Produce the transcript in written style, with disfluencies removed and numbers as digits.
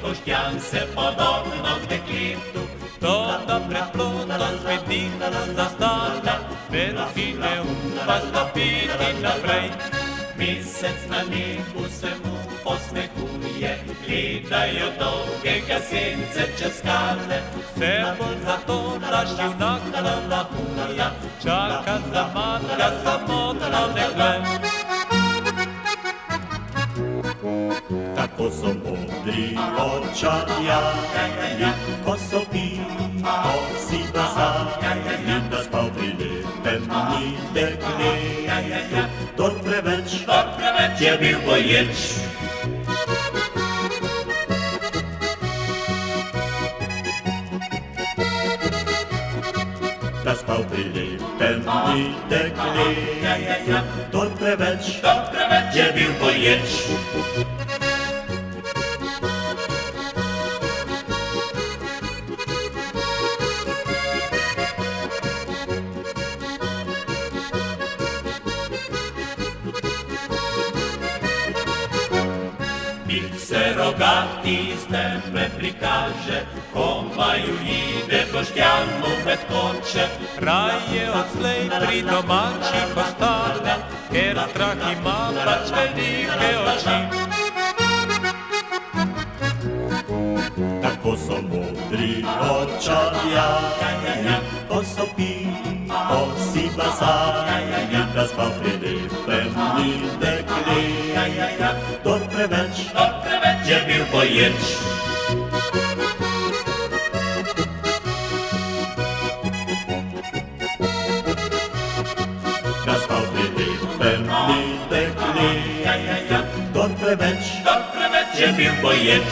Boštjan se podobno k dekletu, toda pred plotom spet diha zastane, več si ne upa stopiti naprej. Mesec na nebu se mu posmehuje, gledajo dolgega sence čez skale. Vse bolj zato naš junak navahuje, čaka za matka samotno dekle. Tako so modri očarja, ko so pili, ko si bazarji, da spal pri lepem ni dekletu. Kdor preveč je bil boječ. Da spal pri lepem ni dekletu. Kdor preveč je bil boječ. Bil se rogati z nebe prikaže, komaju ide Boštjan mu med konče. Raje odslej pri domačih ostane, ker strah ima pač velike oči. Tako so modri očarja, ko so pili, ko si bazarji, da spal pri lepem ni dekletu. Kdor preveč je bil boječ. da spal pri lepem ni dekletu. Kdor preveč je bil boječ.